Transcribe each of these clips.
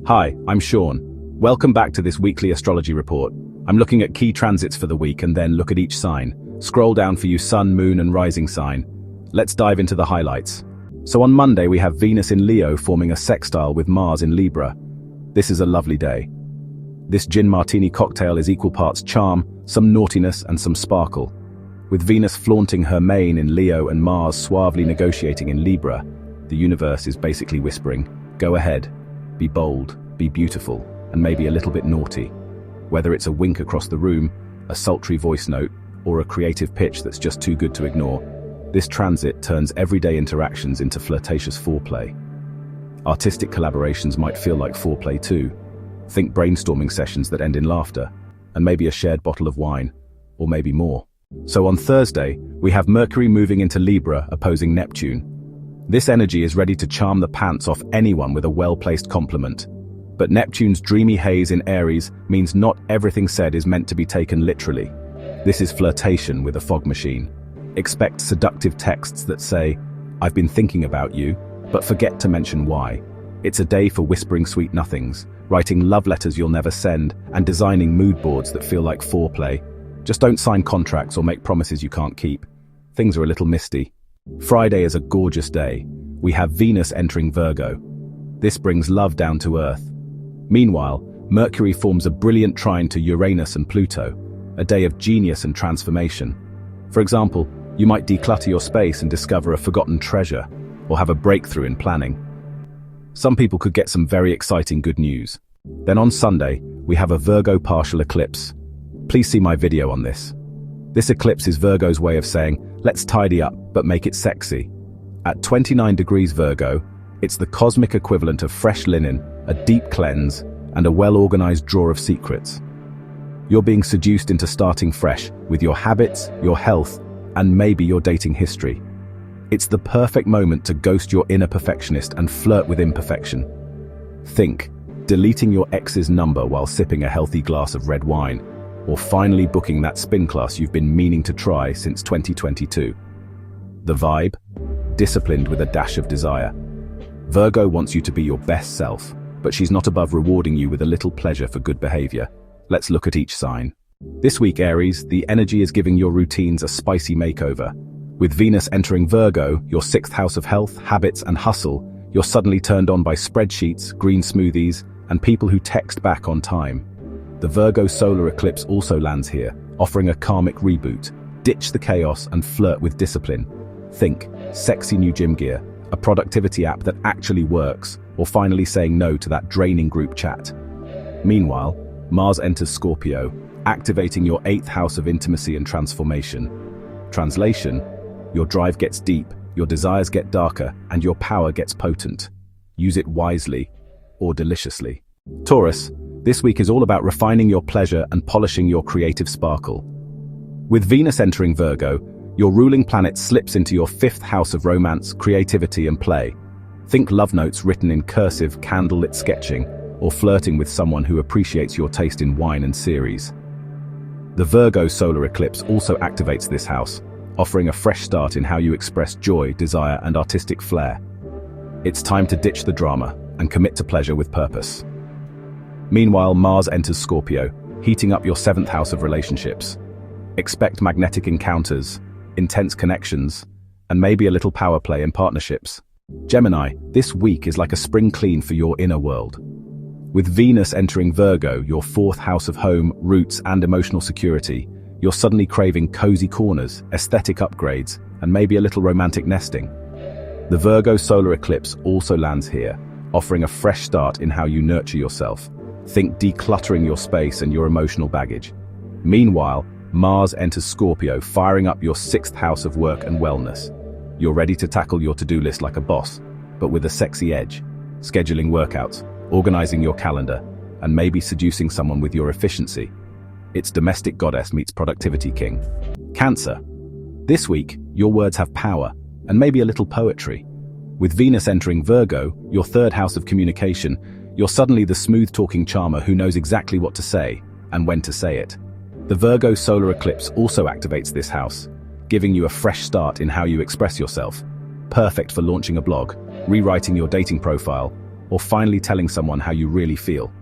Hi, I'm Sean. Welcome back to this weekly astrology report. I'm looking at key transits for the week and then look at each sign. Scroll down for you sun, moon and rising sign. Let's dive into the highlights. So on Monday we have Venus in Leo forming a sextile with Mars in Libra. This is a lovely day. This gin martini cocktail is equal parts charm, some naughtiness and some sparkle. With Venus flaunting her mane in Leo and Mars suavely negotiating in Libra, the universe is basically whispering, go ahead, be bold, be beautiful, and maybe a little bit naughty. Whether it's a wink across the room, a sultry voice note, or a creative pitch that's just too good to ignore, this transit turns everyday interactions into flirtatious foreplay. Artistic collaborations might feel like foreplay too. Think brainstorming sessions that end in laughter, and maybe a shared bottle of wine, or maybe more. So on Thursday, we have Mercury moving into Libra opposing Neptune. This energy is ready to charm the pants off anyone with a well-placed compliment. But Neptune's dreamy haze in Aries means not everything said is meant to be taken literally. This is flirtation with a fog machine. Expect seductive texts that say, I've been thinking about you, but forget to mention why. It's a day for whispering sweet nothings, writing love letters you'll never send, and designing mood boards that feel like foreplay. Just don't sign contracts or make promises you can't keep. Things are a little misty. Friday is a gorgeous day. We have Venus entering Virgo. This brings love down to earth. Meanwhile, Mercury forms a brilliant trine to Uranus and Pluto, a day of genius and transformation. For example, you might declutter your space and discover a forgotten treasure, or have a breakthrough in planning. Some people could get some very exciting good news. Then on Sunday, we have a Virgo partial eclipse. Please see my video on this. This eclipse is Virgo's way of saying, let's tidy up, but make it sexy. At 29 degrees Virgo, it's the cosmic equivalent of fresh linen, a deep cleanse, and a well-organized drawer of secrets. You're being seduced into starting fresh with your habits, your health, and maybe your dating history. It's the perfect moment to ghost your inner perfectionist and flirt with imperfection. Think, deleting your ex's number while sipping a healthy glass of red wine, or finally booking that spin class you've been meaning to try since 2022. The vibe? Disciplined with a dash of desire. Virgo wants you to be your best self, but she's not above rewarding you with a little pleasure for good behavior. Let's look at each sign. This week, Aries, the energy is giving your routines a spicy makeover. With Venus entering Virgo, your sixth house of health, habits, and hustle, you're suddenly turned on by spreadsheets, green smoothies, and people who text back on time. The Virgo Solar Eclipse also lands here, offering a karmic reboot. Ditch the chaos and flirt with discipline. Think, sexy new gym gear, a productivity app that actually works, or finally saying no to that draining group chat. Meanwhile, Mars enters Scorpio, activating your 8th house of intimacy and transformation. Translation, your drive gets deep, your desires get darker, and your power gets potent. Use it wisely, or deliciously. Taurus, this week is all about refining your pleasure and polishing your creative sparkle. With Venus entering Virgo, your ruling planet slips into your 5th house of romance, creativity, and play. Think love notes written in cursive, candlelit sketching, or flirting with someone who appreciates your taste in wine and series. The Virgo solar eclipse also activates this house, offering a fresh start in how you express joy, desire, and artistic flair. It's time to ditch the drama and commit to pleasure with purpose. Meanwhile, Mars enters Scorpio, heating up your 7th house of relationships. Expect magnetic encounters, intense connections, and maybe a little power play in partnerships. Gemini, this week is like a spring clean for your inner world. With Venus entering Virgo, your 4th house of home, roots, and emotional security, you're suddenly craving cozy corners, aesthetic upgrades, and maybe a little romantic nesting. The Virgo solar eclipse also lands here, offering a fresh start in how you nurture yourself. Think decluttering your space and your emotional baggage. Meanwhile, Mars enters Scorpio, firing up your 6th house of work and wellness. You're ready to tackle your to-do list like a boss, but with a sexy edge. Scheduling workouts, organizing your calendar, and maybe seducing someone with your efficiency. It's domestic goddess meets productivity king. Cancer. This week, your words have power, and maybe a little poetry. With Venus entering Virgo, your 3rd house of communication, you're suddenly the smooth-talking charmer who knows exactly what to say, and when to say it. The Virgo solar eclipse also activates this house, giving you a fresh start in how you express yourself. Perfect for launching a blog, rewriting your dating profile, or finally telling someone how you really feel.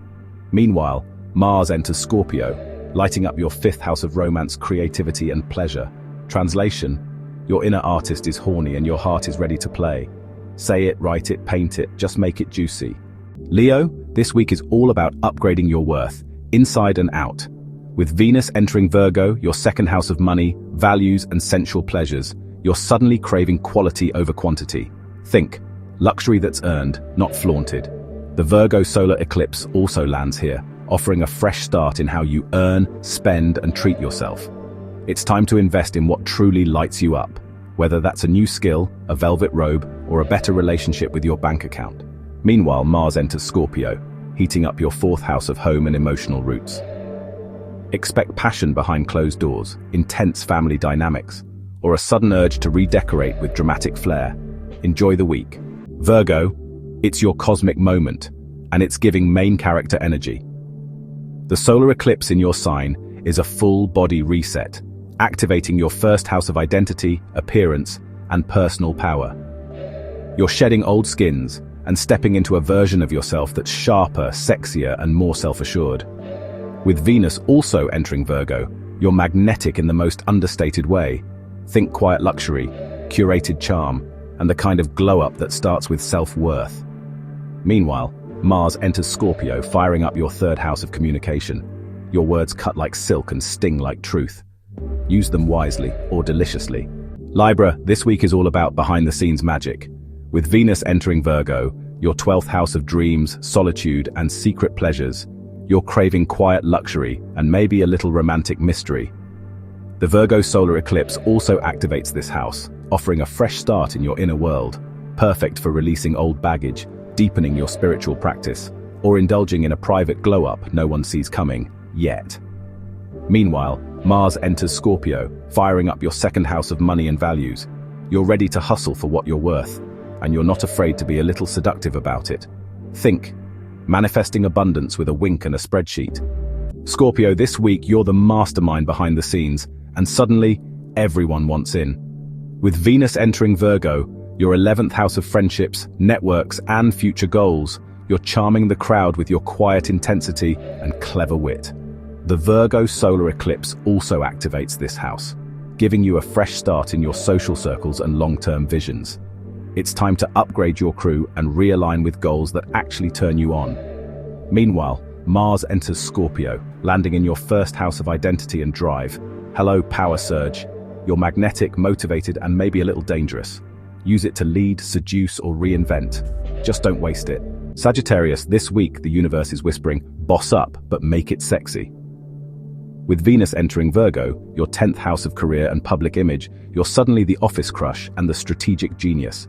Meanwhile, Mars enters Scorpio, lighting up your 5th house of romance, creativity, and pleasure. Translation: your inner artist is horny and your heart is ready to play. Say it, write it, paint it, just make it juicy. Leo, this week is all about upgrading your worth, inside and out. With Venus entering Virgo, your 2nd house of money, values, and sensual pleasures, you're suddenly craving quality over quantity. Think, luxury that's earned, not flaunted. The Virgo Solar Eclipse also lands here, offering a fresh start in how you earn, spend, and treat yourself. It's time to invest in what truly lights you up, whether that's a new skill, a velvet robe, or a better relationship with your bank account. Meanwhile, Mars enters Scorpio, heating up your 4th house of home and emotional roots. Expect passion behind closed doors, intense family dynamics, or a sudden urge to redecorate with dramatic flair. Enjoy the week. Virgo, it's your cosmic moment, and it's giving main character energy. The solar eclipse in your sign is a full-body reset, activating your 1st house of identity, appearance, and personal power. You're shedding old skins and stepping into a version of yourself that's sharper, sexier, and more self-assured. With Venus also entering Virgo, you're magnetic in the most understated way. Think quiet luxury, curated charm, and the kind of glow-up that starts with self-worth. Meanwhile, Mars enters Scorpio, firing up your 3rd house of communication. Your words cut like silk and sting like truth. Use them wisely or deliciously. Libra, this week is all about behind-the-scenes magic. With Venus entering Virgo, your 12th house of dreams, solitude, and secret pleasures, you're craving quiet luxury and maybe a little romantic mystery. The Virgo solar eclipse also activates this house, offering a fresh start in your inner world, perfect for releasing old baggage, deepening your spiritual practice, or indulging in a private glow-up no one sees coming, yet. Meanwhile, Mars enters Scorpio, firing up your 2nd house of money and values. You're ready to hustle for what you're worth, and you're not afraid to be a little seductive about it. Think, manifesting abundance with a wink and a spreadsheet. Scorpio, this week you're the mastermind behind the scenes, and suddenly, everyone wants in. With Venus entering Virgo, your 11th house of friendships, networks, and future goals, you're charming the crowd with your quiet intensity and clever wit. The Virgo solar eclipse also activates this house, giving you a fresh start in your social circles and long-term visions. It's time to upgrade your crew and realign with goals that actually turn you on. Meanwhile, Mars enters Scorpio, landing in your 1st house of identity and drive. Hello, power surge. You're magnetic, motivated, and maybe a little dangerous. Use it to lead, seduce, or reinvent. Just don't waste it. Sagittarius, this week the universe is whispering, boss up, but make it sexy. With Venus entering Virgo, your 10th house of career and public image, you're suddenly the office crush and the strategic genius.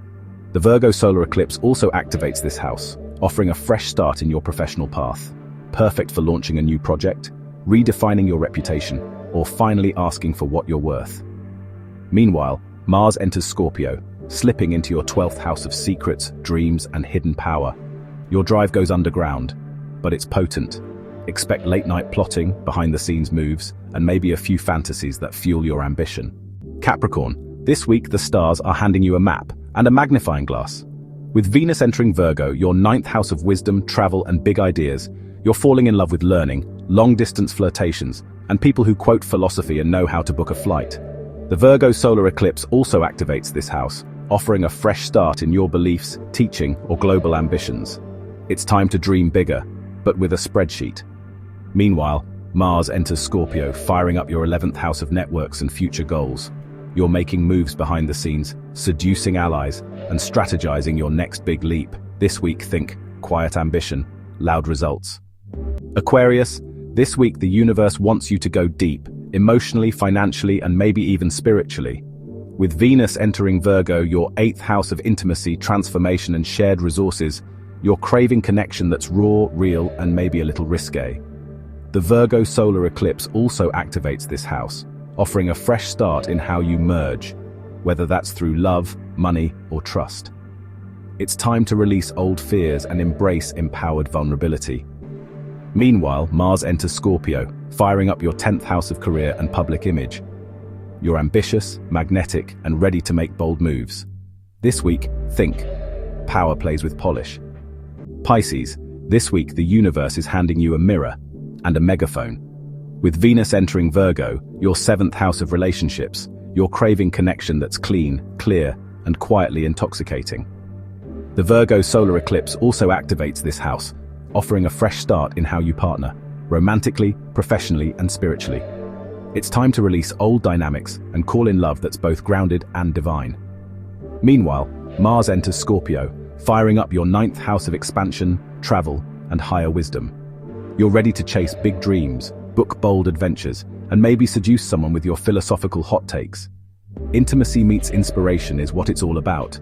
The Virgo solar eclipse also activates this house, offering a fresh start in your professional path. Perfect for launching a new project, redefining your reputation, or finally asking for what you're worth. Meanwhile, Mars enters Scorpio, slipping into your 12th house of secrets, dreams, and hidden power. Your drive goes underground, but it's potent. Expect late-night plotting, behind-the-scenes moves, and maybe a few fantasies that fuel your ambition. Capricorn, this week the stars are handing you a map and a magnifying glass. With Venus entering Virgo, your 9th house of wisdom, travel, and big ideas, you're falling in love with learning, long-distance flirtations, and people who quote philosophy and know how to book a flight. The Virgo solar eclipse also activates this house, offering a fresh start in your beliefs, teaching, or global ambitions. It's time to dream bigger, but with a spreadsheet. Meanwhile, Mars enters Scorpio, firing up your 11th house of networks and future goals. You're making moves behind the scenes, seducing allies, and strategizing your next big leap. This week, think quiet ambition, loud results. Aquarius, this week the universe wants you to go deep, emotionally, financially, and maybe even spiritually. With Venus entering Virgo, your 8th house of intimacy, transformation, and shared resources, you're craving connection that's raw, real, and maybe a little risque. The Virgo solar eclipse also activates this house, offering a fresh start in how you merge, whether that's through love, money, or trust. It's time to release old fears and embrace empowered vulnerability. Meanwhile, Mars enters Scorpio, firing up your 10th house of career and public image. You're ambitious, magnetic, and ready to make bold moves. This week, think power plays with polish. Pisces, this week the universe is handing you a mirror and a megaphone. With Venus entering Virgo, your 7th house of relationships, you're craving connection that's clean, clear, and quietly intoxicating. The Virgo Solar Eclipse also activates this house, offering a fresh start in how you partner, romantically, professionally, and spiritually. It's time to release old dynamics and call in love that's both grounded and divine. Meanwhile, Mars enters Scorpio, firing up your 9th house of expansion, travel, and higher wisdom. You're ready to chase big dreams, book bold adventures, and maybe seduce someone with your philosophical hot takes. Intimacy meets inspiration is what it's all about,